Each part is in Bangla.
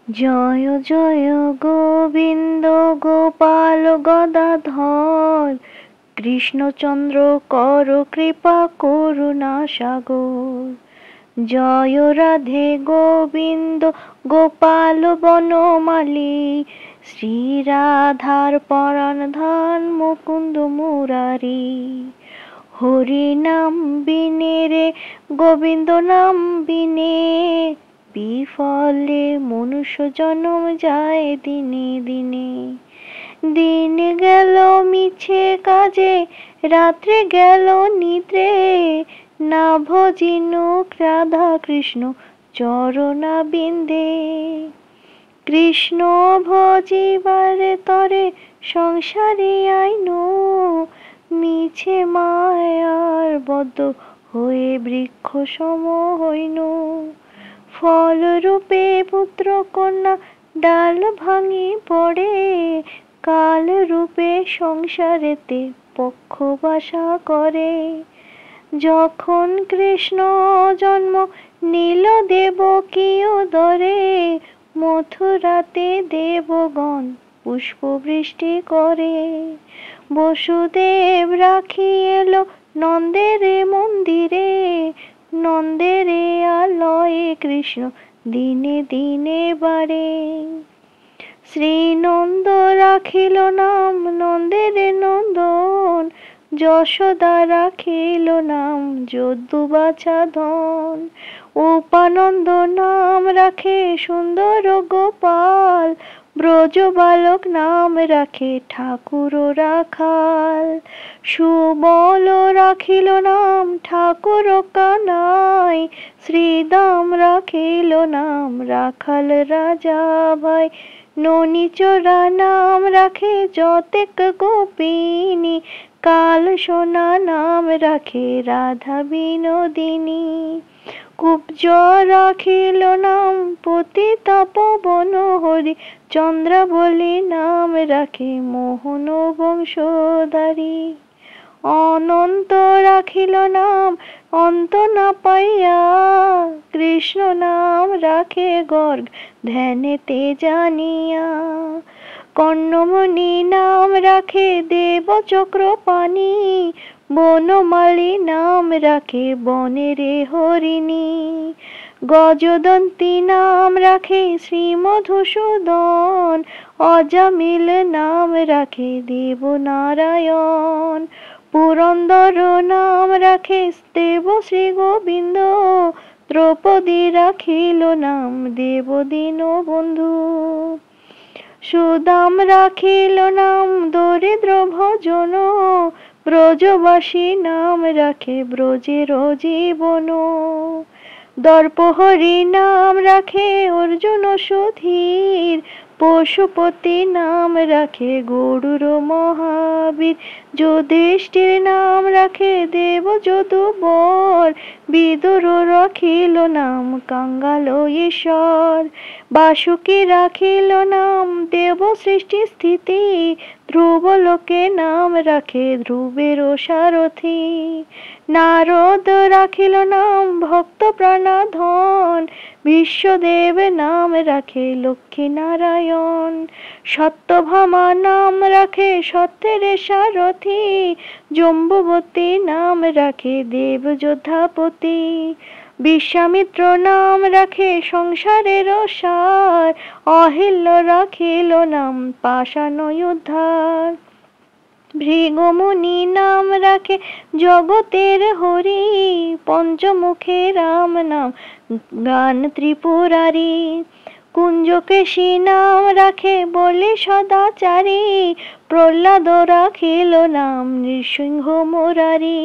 জয় জয় গোবিন্দ গোপাল গদাধর, কৃষ্ণচন্দ্র কর কৃপা করুণা সাগর। জয় রাধে গোবিন্দ গোপাল বনমালী, শ্রী রাধার পরাণ ধন মুকুন্দ মুরারি। হরি নাম বিনে রে গোবিন্দ নাম বিনে, বিফলে মনুষ্য জন্ম যায় দিনে দিনে। দিন গেল মিছে কাজে, রাত্রে গেল নিদ্রে, না ভজিনু রাধা কৃষ্ণ চরণাবিন্দে। কৃষ্ণ ভজিবারে তরে সংসারে আইনু, মিছে মায়ার বদ্ধ হয়ে বৃক্ষ সম হইনু। ফল রূপে পুত্র কন্যা ডাল ভাঙি পড়ে, কাল রূপে সংসারেতে পক্ষ বাসা করে। যখন কৃষ্ণ জন্ম নীল দেবকী উদরে, মথুরাতে দেবগণ পুষ্প বৃষ্টি করে। বসুদেব রাখি এলো নন্দের মন্দিরে, নন্দের আলয়ে কৃষ্ণ দিনে দিনে বাড়ে। শ্রীনন্দ রাখিল নাম নন্দের নন্দন, যশোদা রাখিল নাম যদুবাছা ধন। উপানন্দ নাম রাখে সুন্দর গোপাল, ব্রজ বালক নাম রাখে ঠাকুর রাখাল। সুবল রাখিল নাম ঠাকুর কানাই, শ্রীদাম রাখিল নাম রাখাল রাজা ভাই। ননীচরা নাম রাখে যতেক গোপিনী, কাল সোনা নাম রাখে রাধা বিনোদিনী। কুব্জ রাখিল নাম পতিতা পবন হরি, চন্দ্রাবলী নাম রাখে মোহন বংশধারী। অনন্ত রাখিল নাম অন্ত না পাইয়া, কৃষ্ণ নাম রাখে গর্গ ধ্যানেতে জানিয়া। কর্ণমণি নাম রাখে দেব চক্রপাণি, বনমালী নাম রাখে বনের হরিণী। গজদন্তী নাম রাখে শ্রী মধুসূদন, অজামিল নাম রাখে দেব নারায়ণ। পুরন্দর নাম রাখে দেব শ্রী গোবিন্দ, দ্রৌপদী রাখিল নাম দেব দীনবন্ধু। সুদাম রাখিল নাম দরিদ্র ভজন, ব্রজবাসী নাম রাখে ব্রজের জীবন। দর্পহরি নাম রাখে অর্জুন সুধীর, পশুপতি নাম রাখে গরুর মহাবীর। যুধিষ্ঠির নাম রাখে দেব যদুবর, বিদুর রাখিল নাম কাঙ্গাল ঈশ্বর। বাসুকী রাখিল নাম দেব সৃষ্টি স্থিতি, ধ্রুবলোকে নাম রাখে ধ্রুবের সারথি। নারদ রাখিল নাম ভক্ত প্রাণাধন, বিশ্বদেব নাম রাখে লক্ষ্মী নারায়ণ। সত্যভামা নাম রাখে সত্যের সারথি, জম্বুবতী নাম রাখে দেব যোদ্ধাপতি। বিশ্বামিত্র নাম রাখে সংসারের সার, অহিল্য রাখিল নাম পাষাণ উদ্ধার। ভৃগুমুনি নাম রাখে জগতের হরি, পঞ্চমুখে রাম নাম গান ত্রিপুরারি। কুঞ্জকেশী নাম রাখে বলি সদাচারী, প্রহ্লাদ রাখিল নাম নৃসিংহ মুরারি।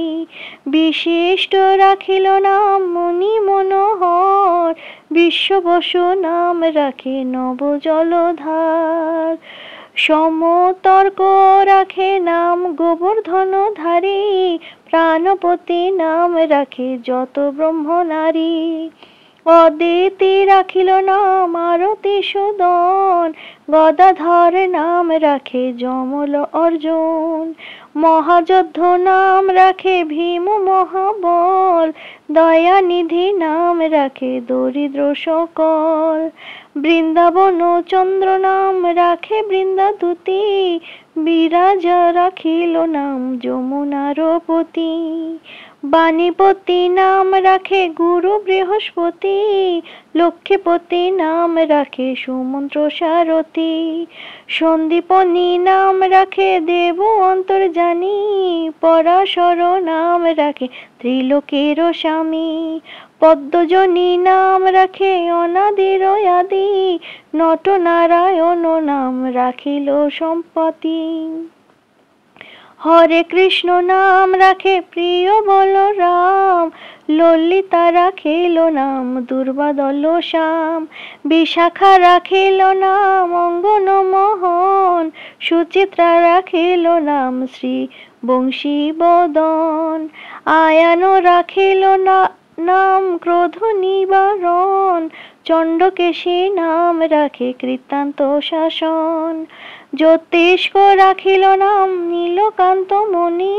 বিশিষ্ট রাখিল নাম মুনি মনোহর, বিশ্ববসু নাম রাখে নব জলধার। সমতর্ক রাখে নাম গোবর্ধনধারী, প্রাণপতি নাম রাখে যত ব্রহ্ম নারী। অদিতি রাখিল নাম আরতি সুদন, গদাধর নাম রাখে যমল অর্জুন। মহাযোদ্ধ নাম রাখে ভীম মহাবল, দয়ানিধি নাম রাখে দরিদ্র সকল। বৃন্দাবন চন্দ্র নাম রাখে বৃন্দাদূতি, বিরাজা রাখিল নাম যমুনার পতি। বাণীপতি নাম রাখে গুরু বৃহস্পতি, লক্ষ্মীপতি নাম রাখে সুমন্ত্র সারথী। সন্দীপনী নাম রাখে দেব অন্তর্জানি, পরাশর নাম রাখে ত্রিলোকের স্বামী। পদ্মজনী নাম রাখে অনাদির আদি, নটনারায়ণ নাম রাখিল সম্পত্তি। হরে কৃষ্ণ নাম রাখে প্রিয় বলরাম, ললিতা রাখিল নাম দুর্বাদল শ্যাম। বিশাখা রাখিল নাম অঙ্গন মোহন, সুচিত্রা রাখিল নাম শ্রী বংশীবদন। আয়ান রাখিল নাম ক্রোধ নিবারণ, চণ্ডকেশী নাম রাখে কৃতান্ত শাসন। জ্যোতিষ্ক রাখিল নাম নীলকান্ত মণি,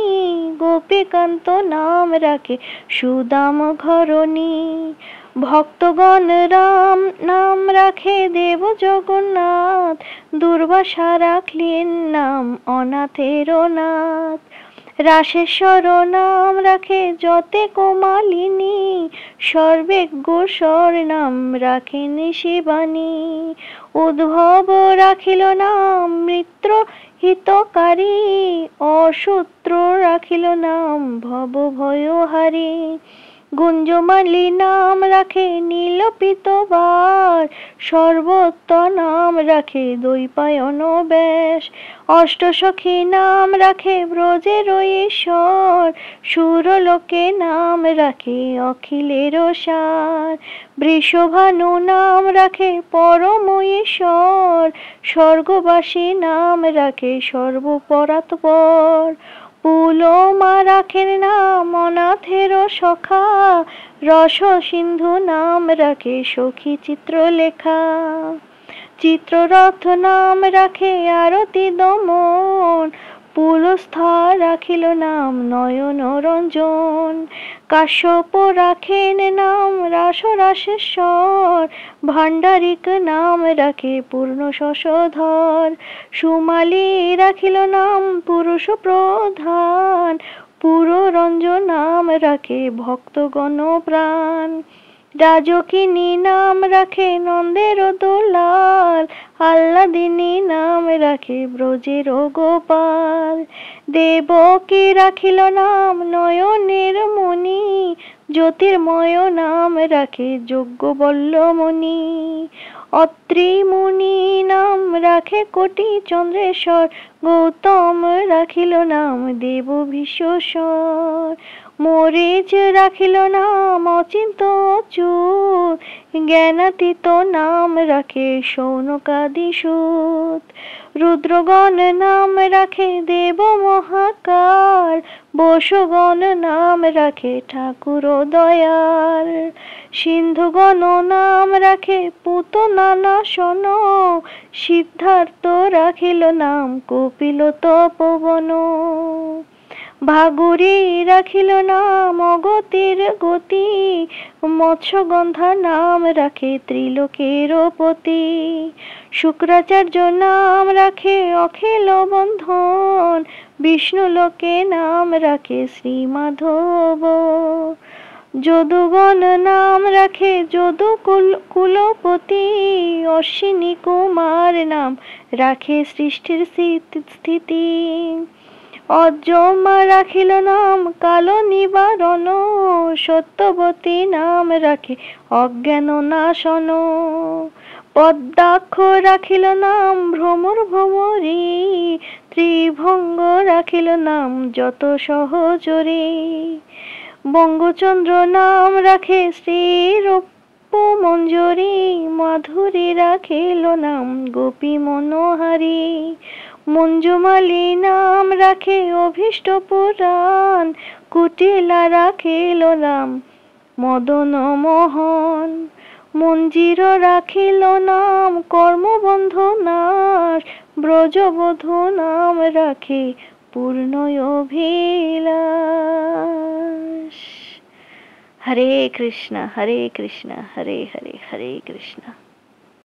গোপীকান্ত নাম রাখে সুদাম ঘরণী। ভক্তগণ রাম নাম রাখে দেব জগন্নাথ, দুর্বাসা রাখলেন নাম অনাথের নাথ। রাশেশ্বর নাম রাখে যতে কোমালিনী, সর্বেজ্ঞস্বর নাম রাখেন শিবানী। উদ্ভব রাখিল নাম মিত্র হিতকারী, অসূত্র রাখিল নাম ভব ভয়হারী। গুঞ্জমালি নাম রাখে নীলপিতবার, সর্বত্র নাম রাখে দ্বৈপায়ন ব্যাস। অষ্টসখী নাম রাখে ব্রজের ঈশ্বর, সুরলোকে নাম রাখে অখিলের সার। বৃষভানু নাম রাখে পরম ঈশ্বর, স্বর্গবাসী নাম রাখে সর্বপরাৎপর। পুলমা রাখেন নাম অনাথের সখা, রস সিন্ধু নাম রাখে সখী চিত্রলেখা। চিত্ররথ নাম রাখে আরতি দমন, পুলস্থা রাখিল নাম নয়ন রঞ্জন। কাশ্যপ রাখেন নাম রাসরাসেশ্বর, ভাণ্ডারিক নাম রাখে পূর্ণ শশধর। সুমালি রাখিল নাম পুরুষ প্রধান, পুররঞ্জন নাম রাখে ভক্তগণ প্রাণ। রাজকিনী নাম রাখে নন্দের দোলাল, আহ্লাদিনী নাম রাখে ব্রজের গোপাল। দেবকী রাখিল নাম নয়নের মণি, জ্যোতির্ময় নাম রাখে যজ্ঞবল্লমণি। অত্রি মুনি নাম রাখে কোটি চন্দ্রেশ্বর, গৌতম রাখিল নাম দেব বিশ্বস্বর। মরিচ রাখিল নাম অচিন্ত অচ্যুত, জ্ঞানাতীত নাম রাখে শৌনকাদি সুত। রুদ্রগণ নাম রাখে দেব মহাকাল, বসুগণ নাম রাখে ঠাকুর দয়াল। সিন্ধুগণ নাম রাখে পুতনা নাশন, সিদ্ধার্থ রাখিল নাম কপিল তপবন। ভাগুরী রাখিল নাম অগতির গতি, মৎস্যগন্ধা নাম রাখে ত্রিলোকের পতি। শুক্রাচার্য নাম রাখে অখিল বন্ধন, বিষ্ণুলোকে নাম রাখে শ্রীমাধব। যদুগণ নাম রাখে যদু কুলপতি, অশ্বিনী কুমার নাম রাখে সৃষ্টির স্থিতি। অযমা রাখিল নাম কাল নিবারণ, সত্যবতী নাম রাখে অজ্ঞান নাশন। পদ্মাক্ষ রাখিল নাম ভ্রমর ভ্রমরী, ত্রিভঙ্গ রাখিল নাম যত সহচরী। বঙ্গচন্দ্র নাম রাখে শ্রীরূপ মঞ্জরী, মাধুরী রাখিল নাম গোপী মনোহারী। মঞ্জুমালী নাম রাখে অভীষ্ট পুরাণ, কুটিলা রাখিল নাম মদন মোহন। মঞ্জির রাখিল নাম কর্মবন্ধ নাশ, ব্রজবধূ নাম রাখে পূর্ণ অভিলাষ। হরে কৃষ্ণ হরে কৃষ্ণ হরে হরে হরে কৃষ্ণ।